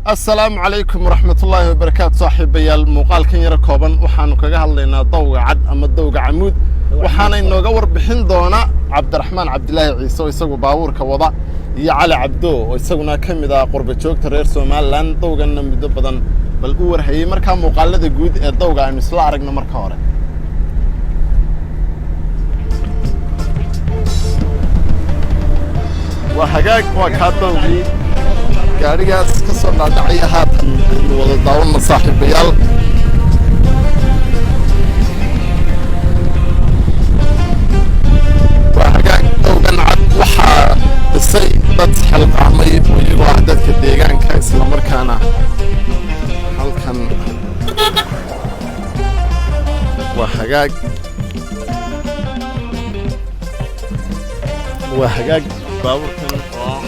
السلام عليكم ورحمة الله وبركاته صاحبي المقال كان يركبن وحنا كجهل لنا ضوء عد أما الضوء عمود وحنا إنه جور بحين دونا عبد الرحمن عبد الله عيسى ويسوي باور كوضع على عبدو ويسوينا كم إذا قرب شوك ترير سومال لان ضوء جننا بدبضن بالأور هي مركب مقالة جود الضوء عن مسلا رجنا مركارة وحاجات وكاتبي gaarigaas ka soo dhaadhacaya haatan inuu wada daawano saaxiibayaal waa hagaag dowgan cad waxaa dhisay dad xilqaamay oo iyagoo ah dadka deegaanka isla markaana halkan waa hagaag baabuurkan oo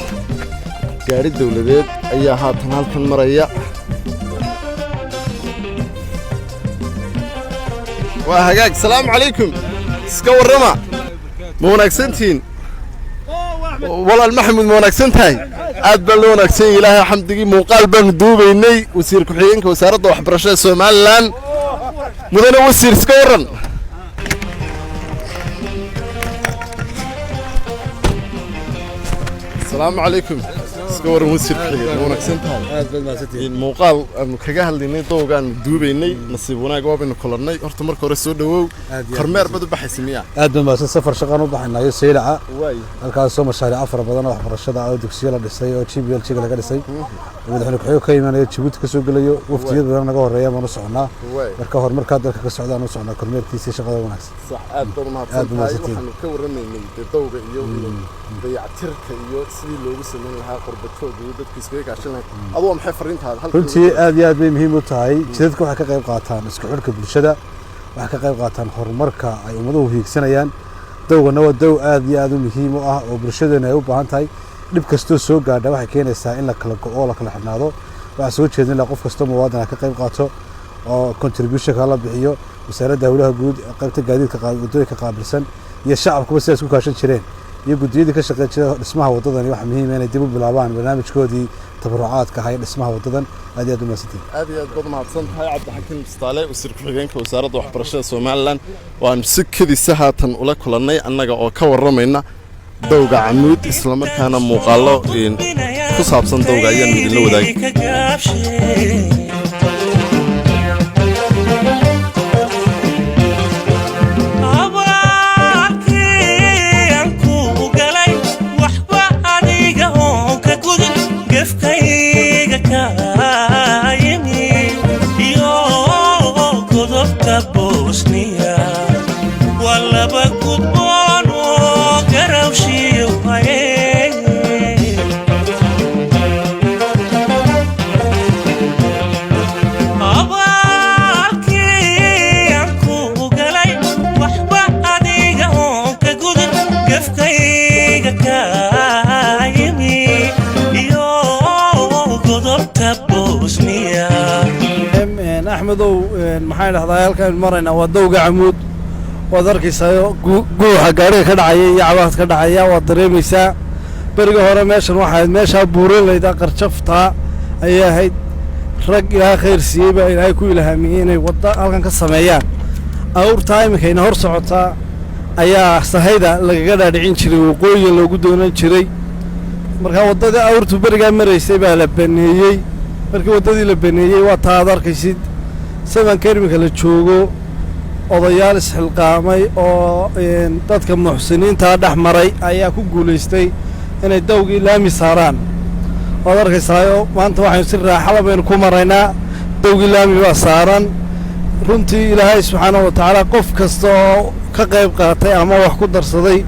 gaari dawladeed ayaa haatan halkan maraya waa hagaag salaamu calaykum iska warrama ma wanaagsantihiin walaal maxamuud ma wanaagsan tahay aad baan loo wanaagsan yahay ilaahay xamdigii muuqaal baanu duubaynay wasiir ku-xigeenka wasaaradda waxbarashada somalilan mudane wasiir iska warran السلام عليكم سكور وسير حقيقي ونكسنتها الموقال كجهل لنا دوغان دوبيني نصيبنا جواب إنه كلنا أرت مركو رسول دو كرمير بدو بحسمية أدنى ما سفر شغال وضحنا يسيلعة الكاسو مشاريع عفر بدنا وحفر الشدة أو دكسيلا للسي أو تشيبي الشيء اللي قال السي ودحنا كحيو كيمان يتشبوت كسوق ليو وفتيد بدنا جوه الرياض ونصعنا مركو مركاد الكسعودان ونصعنا كرمير تيسي شغال ونكس صح أدنى ما سفر كورنا من الدوغ يوم ضيعترك يو سيل لو وصلنا لها قربتو دودك كسبيك عشان أضوء محفرين هذا runtii aad iyo aad bay muhiim u tahay jidadku waxay ka qayb qaataan isku xirka bulshada waxay ka qayb qaataan horumarka ay ummaduhu hiigsanayaan dawgana waa daw aad iyo aad u muhiim u ah oo bulshadeena ay u baahan tahay dhib kastoo soo gaadha waxay keenaysaa in la kala go'o la kala xidhnaado waxa soo jeedin la qof kastoo muwaadin ka qayb qaato oo contribution ka la bixiyo wasaaradda hawlaha guud qaybta gaadiidka wadooyinka qaabilsan iyo shacabkuba sidaas ku kaashan jireen iyo gudiyada ka shaqeeya dhismaha wadadani waxa muhiim ah inay dib u bilaabaan barnaamijkoodii tabarucaadka hay dhismaha wadadan aad iyo aad u mahadsantiin aad iyo aad baad mahadsantahay cabdixakiin mustaale wasiir ku-xigeenka wasaaradda waxbarashada somalilan waan si kadisa haatan ula kulannay annaga oo ka warramayna dowga camuud isla markaana muuqaallo ku saabsan dowga ayaanu idinla wadaagay أحمدو محايل هذا كان مرينا ودوق عمود وذرك سايو جوها قاري كدعية عباد كدعية والضريميسا برجع هرا ماشى واحد ماشى بورين إذا قرشفتها أيه هيد رجع خير سيبه إلى كل همين يوضع كان كسميان أور تايم كين هرس عطا أيه سهيدا لقى دعين شري وقوي لو قدونا شري مركا وضع أور تبرجع مري سيبه لبنيجي مركا وضع لبنيجي وتعذر كيسيد سبان كريمك la joogo odayaal isxilqaamay oo dadka muxsiniinta dhaxmaray ayaa ku guuleystay inay dawgii laami saaraan oo arkaysayo maanta waxaan si raaxada baan ku maraynaa dawgii laami waa saaran runtii ilaahay subxaanahu wa ta'aala qof kasta oo ka qayb qaatay ama wax ku darsaday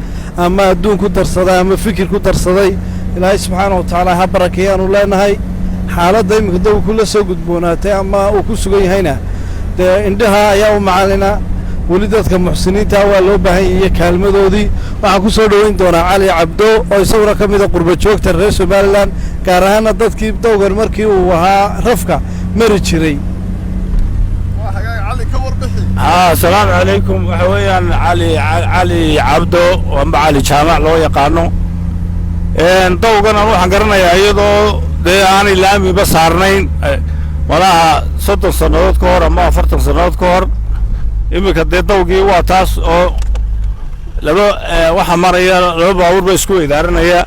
ama adduun ku darsaday ama fikir ku darsaday ilaahay subxaanahu wa ta'aala ha barakeeyaan u leenahay xaaladda imika daw kula soo gudboonaatay ama uu ku sugan yahayna indhaha ayaa u macalina weli dadka muxsiniinta waa loo baahan yahay kaalmadoodii waxaan ku soo dhaweyn doonaa cali cabdo oo isaguna ka mid ah qurba joogta reer somalilan gaar ahaan dadkii dawgan markii uu ahaa rafka mari jiray السلام عليكم وحويان علي عبدو ومع علي جامع لو يقانو طوقنا روح قرنا يا ايضو dee aanay laamiba saarnayn malaha 30 sannadood ka hor ama 40 sannadood ka hor iminka dee dawgii waa taas oo waxa maraya laba baabuur ba isku idaaranaya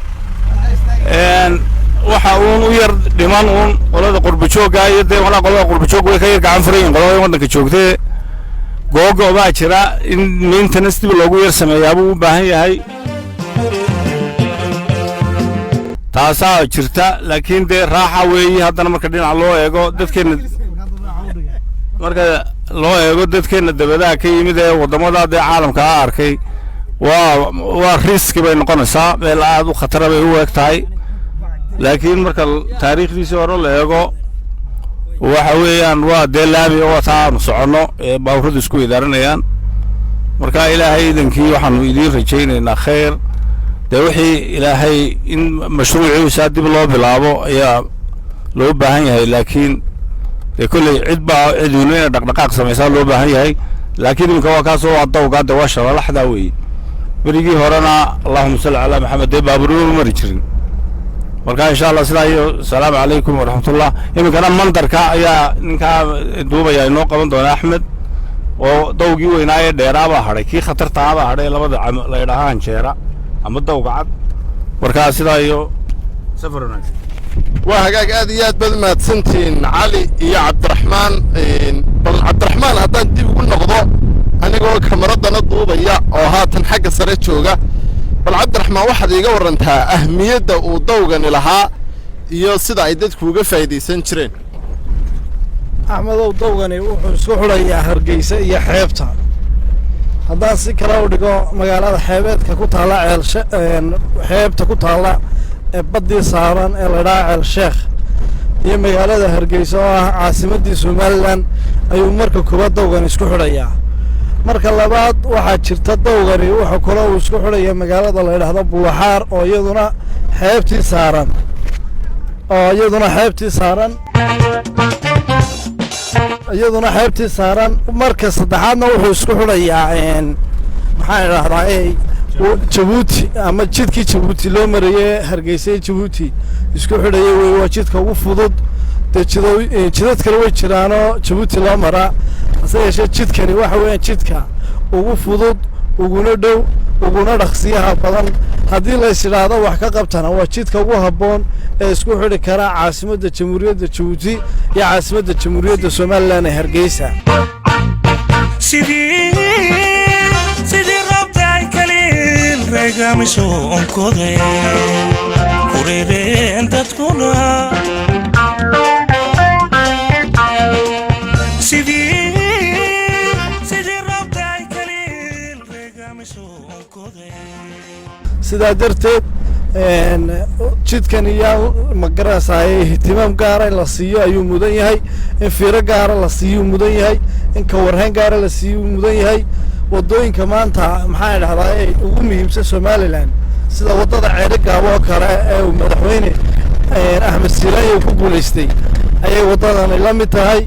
waxa uun u yar dhiman uun qolada qurbajooga iyo dee walaal qolada qurbajoog way ka yar gacan furayeen qolada waddanka joogtay googo baa jira in maintenance dib loogu yar sameeyaa buu u baahan yahay taasaa jirta laakiin dee raaxa weeyi haddana marka dhinaca loo eego dadkeena marka loo eego dadkeena dabadaha ka yimid ee waddamada dee caalamka ah arkay waa riski bay noqonaysaa meel aad u khatara bay u eg tahay laakiin marka taariikhdiisii hore la eego waxa weeyaan waa dee laami oo taa aanu soconno ee baabuuradu isku idaaranayaan marka ilaahay idankii waxaanu idiin rajaynaynaa khayr dee wixii ilaahay in mashruuciisa dib loo bilaabo ayaa loo baahan yahay laakiin dee kolley ciduuna inay dhaqdhaqaaq samaysaa loo baahan yahay laakiin iminka waa kaasoo waa dawgaa dee waa shalalaxdaa weeye berigii horena allahuma salli calaa maxamed dee baabuurima ma mari jirin marka insha allah sidaa iyo asalaamu calaykum waraxmatullah iminkana mandarka ayaa ninkaa duubaya inoo qaban doona axmed oo dawgii weynaa ee dheeraabaa hadhay kii khatartaabaa hadhay labada la idhahaa hanjeera ama dawga cad markaa sidaa iyo safar wanaagsan waa hagaag aad iyo aad baad mahadsantihiin cali iyo cabdiraxmaan bal cabdiraxmaan haddaan dib ugu noqdo anigoo kamaradana duubaya oo haatan xagga sare jooga bal cabdiraxmaan waxaad iiga warantaa ahmiyadda uu dawgani lahaa iyo sida ay dadku uga faa'iidaysan jireen axmedow dawgani wuxuu isku xidhayaa hargeysa iyo xeebta haddaan si kale u dhigo magaalada xeebeedka ku taalla xeebta ku taalla ee baddii saaran ee la dhaha ceel sheekh iyo magaalada hargeysa oo ah caasimaddii somalilan ayuu marka koowaad dawgani isku xidhayaa marka labaad waxaa jirta dawgani wuxuu kaloo uu isku xidhaya magaalada la yidhaahdo bulaxaar oo iyaduna xeebtii saaran marka saddexaadna wuxuu isku xidhayaa maxaan idhahdaa jabuuti ama jidkii jabuuti loo marayey hargeysa jabuuti isku xidhaya wey waa jidka ugu fudud dee jidad kale way jiraanoo jabuuti loo maraa hase yeeshee jidkani waxa weeyaan jidka ugu fudud uguna dhow uguna dhaqsiyaha badan haddii lays idhaahdo wax ka qabtana waa jidka ugu habboon ee isku xidhi kara caasimadda jamhuuriyadda jabuuti iyo caasimadda jamhuuriyadda somalilan ee hargeysa sidii rabtaay kaliin reegamiso onkode kureereen dadkuna sidaa darteed jidkan iyaa magaranaysaaye ihtimaam gaara in la siiyo ayuu mudan yahay in fiiro gaara la siiyuu mudan yahay in kawarhayn gaara la siiyuu mudan yahay waddooyinka maanta maxaan idhahdaa ee ugu muhiimsan somalilan sida waddada ceeri gaabo oo kale ee uu madaxweyne axmed siilaayo ku guulaystay ayay waddadani la mid tahay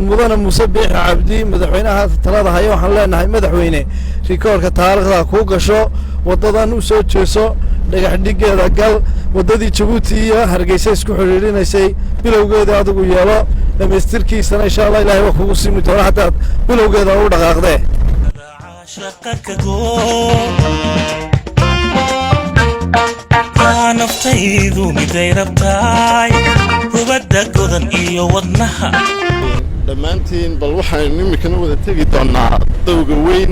mudane muuse biixi cabdi madaxweynaha talada haya waxaan leenahay madaxweyne rikoorka taariikhda kuu gasho waddadan u soo jeeso dhagax dhigeeda gal waddadii jabuuti iyo hargeysa isku xidhiidhinaysay bilowgeeda adigu yeelo dhammaystirkiisana insha allah ilaahay waa kugu siimi doona haddaad bilowgeeda u dhaqaaqdee naftaydu miday rabtaay rubadda godan iyo wadnaha dhammaantiin bal waxaynu iminkana wada tegi doonaa dawga weyn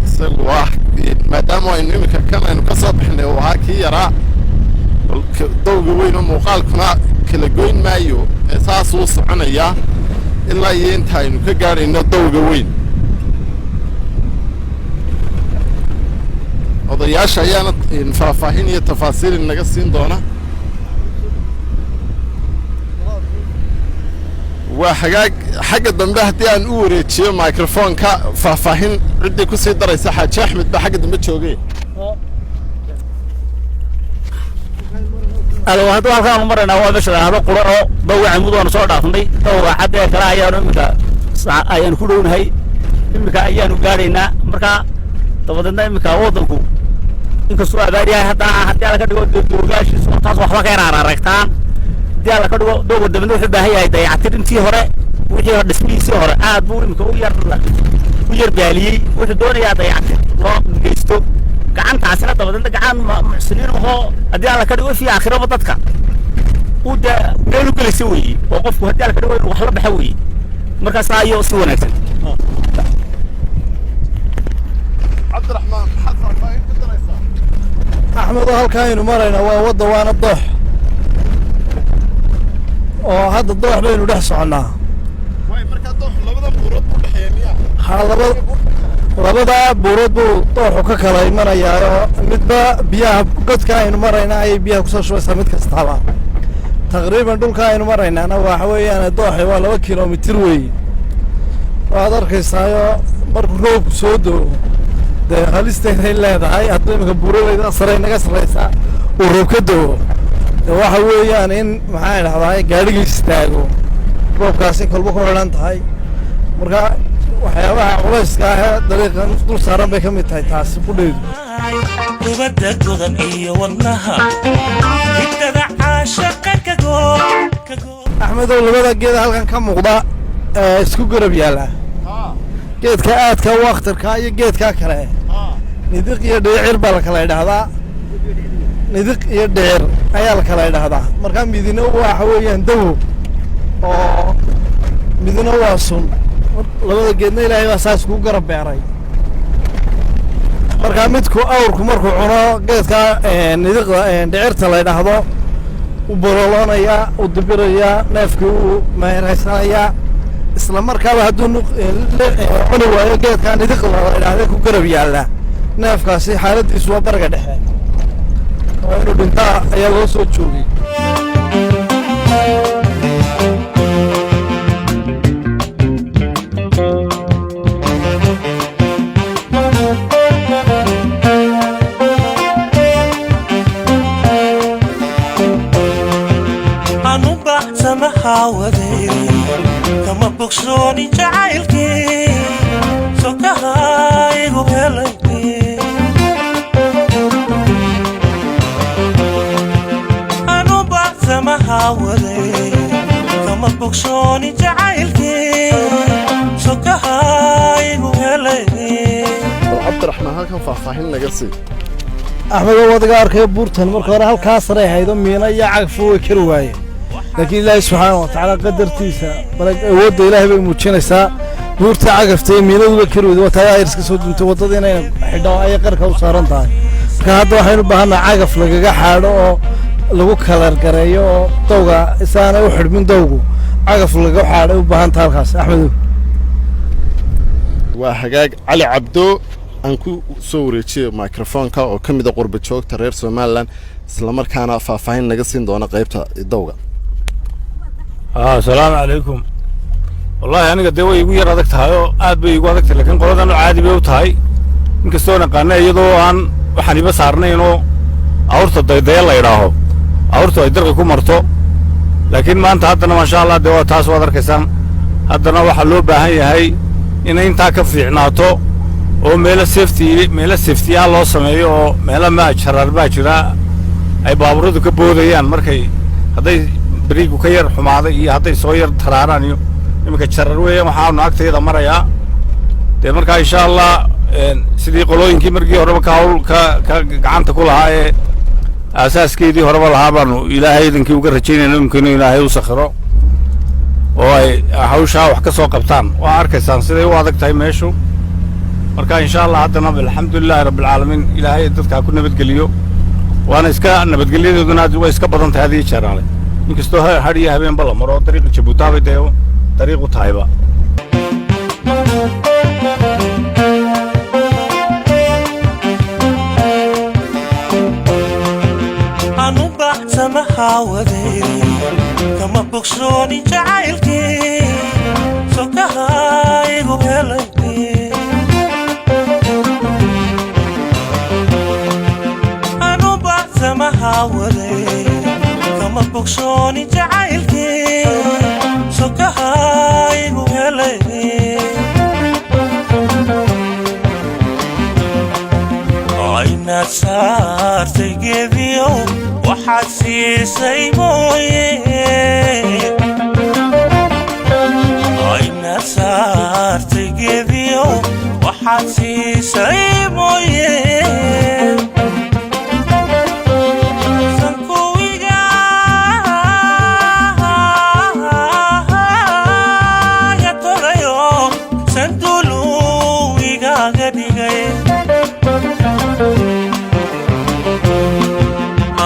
isagu ah maadaama aynu iminka kan aynu ka soo bixinay oo ahaa kii yaraa dawga weyn oo muuqaalkuna kala goyn maayo saasuu soconayaa ilaa iyo inta aynu ka gaadhayno dawga weyn odayaasha ayaana faahfaahin iyo tafaasiil naga siin doona waa hagaag xagga dambe haddii aan u wareejiyo microfonka faahfaahin ciddii ku sii daraysa xaaji axmed baa xagga dambe joogay hadda halkaan maraynaa waa meesha lahado qura oo dawga camud waanu soo dhaafnay dawga cad ee kale ayaanu iminka ayaanu ku dhownahay iminka ayaanu gaadhaynaa marka dabadeedna iminka waddanku inkastoo abaariyahay haddii alla ka dhigo doogaashiisu taas waxba ka yar aragtaan haddii alla ka dhigo dowga dabadna wuxuu baahan yahay dayactir intii hore wixii dhismihiisii hore aad buu imika u yar baaliyey wuxuu doonayaa dayactir loo geysto gacantaasina dabadeedna gacan muxsiniin ahoo haddii alla ka dhigo fii aakhiraba dadka uu de meel u gelaysa weeye oo qofku haddii alla ka dhigo inuu wax la baxa weeye markaas ayuu si wanaagsan cabdiraxmaan maxaad faahfaahin ka daraysaa axmedo halkaa aynu marayna waa wadda waana doox oo hadda doox baynu dhex soconnaa way markaa doox labada buurood u dhexeeya miyaa labada buurood buu dooxu ka kala imanayaa oo midba biyaha godka aynu marayna ayay biyaha kusoo shubaysaa mid kastaaba taqriiban dhulka aynu maraynaana waxa weeyaan dooxi waa 2 kilomitir weeye waad arkaysaayo markuu roobku soo doo dee halisteeday leedahay haddii imika buuradayda sare naga sarraysaa uu roob ka doo dee waxa weeyaan in maxaa idhahdaa gaadhigii istaago roobkaasi kolba ku xidhan tahay marka waxyaabaha culayska ah ee dariiqan dul saaran bay ka mid tahay taasi ku dheedu rubadda godan iyo wadnaha hidada caashaqa axmedow labada geeda halkan ka muuqda isku garab yaalla geedka aadka u akhtarka iyo geedkaa kale nidiq iyo dhicir baa la kala idhaahdaa nidiq iyo dhicir ayaa la kala idhaahdaa marka midina waxa weeyaan dawo oo midina waa sun labada geedna ilaahay baa saas ku garab beeray marka midku awrku markuu cuno geedka nidiqda dhicirta la idhaahdo u bololoonaya u dibiraya neefkii uu meeraysanayaa isla markaaba hadduu cuni waayo geedkaa nidiqda la idhaahda ku garab yaalla neefkaasi xaaladiisu waa bariga dhexe oo inuu dhintaa ayaa loo soo joogay kama bogsooni jacaylkii sokaha igu helay anu bacsamaha waday kama bogsooni jacaylkii sokaha igu helay cabdiraxmaan halkan faahfaahin naga sii axmedow wadaga arkay buurtan marka hore halkaa saray haydo miina iyo cagfo way kari waayeen laakiin ilaahay subxaanahu watacaala qadartiisa awoodda ilaahay bay muujinaysaa buurta cagafta miinaduba kari weyda waa taa iska soo duntay waddada inay xidho ayay qarka u saaran tahay marka hadda waxaynu u baahannaha cagaf lagaga xaadho oo lagu kalargareeyo oo dawga isaanay u xidhmin dawgu cagaf lagaga xaadhay u baahan taha halkaas axmedow waa hagaag cali cabdo aan ku soo wareejiyo microfoonka oo ka mid a qurba joogta reer somalilan isla markaana faahfaahin naga siin doona qaybta dawga السلام عليكم والله أنا قد وي يقول هذاك تهايو عاد بيقول هذاك لكن قلنا إنه عادي بيوتهاي إنك استونا قلنا يدو عن وحني بس عرنا إنه أورث الضيضة الله يراهو أورث يدرك كمرتو لكن ما أنت هذا ما شاء الله دوا تاس وذر كسام هذا وحلو بهاي إن أنت كفي عناطو وميل السيفتي الله سمعيه ميل ما شرر باجرا أي بابرود كبوديان مركي هذا بريق وكير حماضي هي هذا صغير ترارانيو يمكن تشرروه وحاول نأكتر إذا مرة تمرك إن شاء الله سيدي قلوين كي مرجي هرب كهول كعن تقول هاي أساس كيدي هرب الهابانو إلهي إذن كي وقرتشين إنه يمكن إلهي وسخره وهاي حوشها وحكسوا قبطان وأركسان سيدي وهذاك تايميشو مركا إن شاء الله عدنا بالحمد لله رب العالمين إلهي إدتك كنا بتقليو وأنا إسكا أنا بتقليو دونات وإسكا بدنت هذه الشرالة inkastoo hadhiya habeen bala maro dariiqa Jabuuti deeyo dariiqu tahayba anu bacsamaha waday kama bogsooni jacaylkii sokaha igu helay anu bacsamaha waday kama bogsooni jacaylkii sokaha igu helay aynaad saartay geediyo waxaad siisay mooye ayna saartay geediyo waxaad siisay mooye sankuwiga ya torayo sandulu igaaga dhigay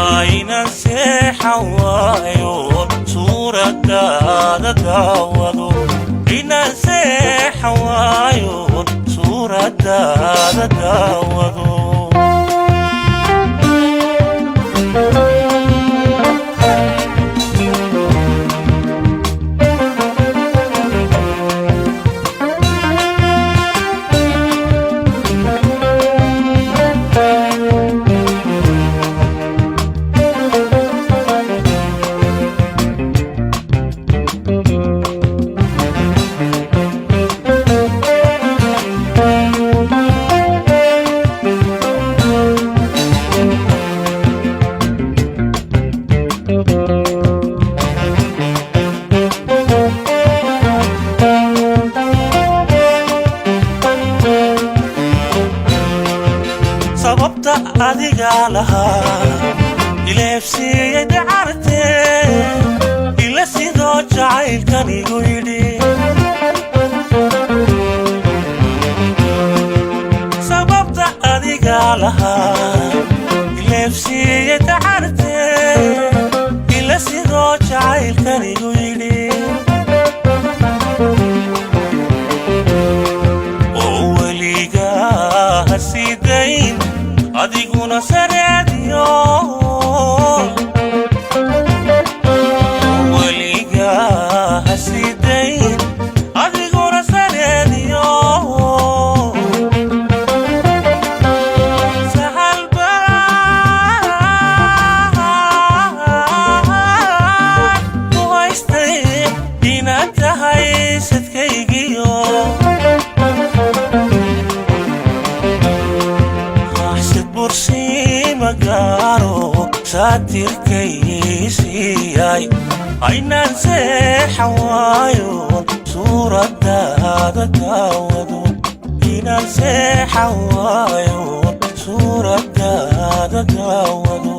aynan seexan waayo suuradaada daawado aynan seexan waayo suuradaada daawado sababta adiga lahaa ileefsiiyey dacartee ila sidoo jacaylkan igu yidhi sababta adiga lahaa ileefsiiyey dacartee ila sidoo jacaylkan igu yidhi oo weligaa ha sii dayn adiguna sareediyo weligaa ha sii dayn adiguna sareediyo sahal baan ku haystay inaad tahay sadkaygiyo magaro saatirkaysiiyay aynan seexan waayo suuradaada daawado inaan seexan waayo suuradaada daawado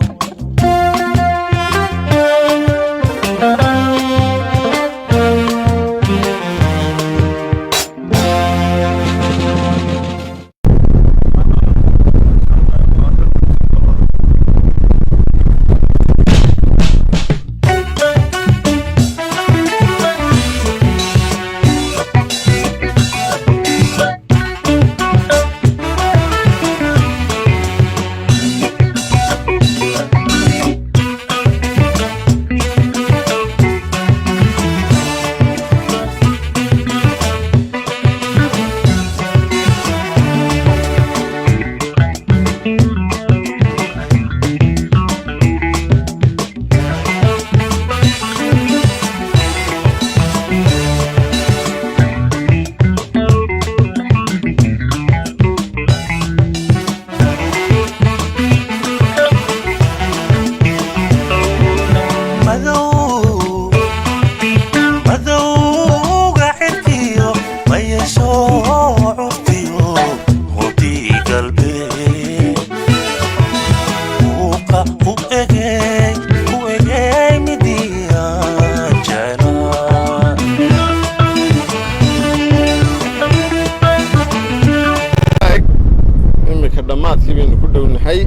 dhammaadkii baynu ku dhownahay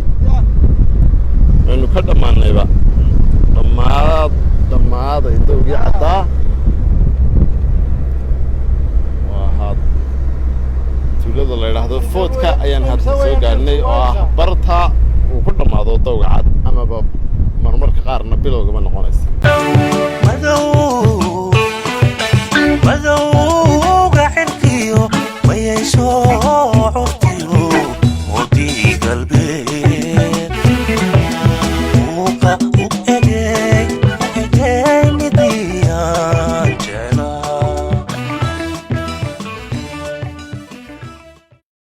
waynu ka dhammaanayba dhammaaday dowgii caddaa waa haad tuulada la yidhaahdo foodka ayaan hadda soo gaadhnay oo ah barta uu ku dhammaado dowga cad amaba marmarka qaarna bilowgaba noqonaysa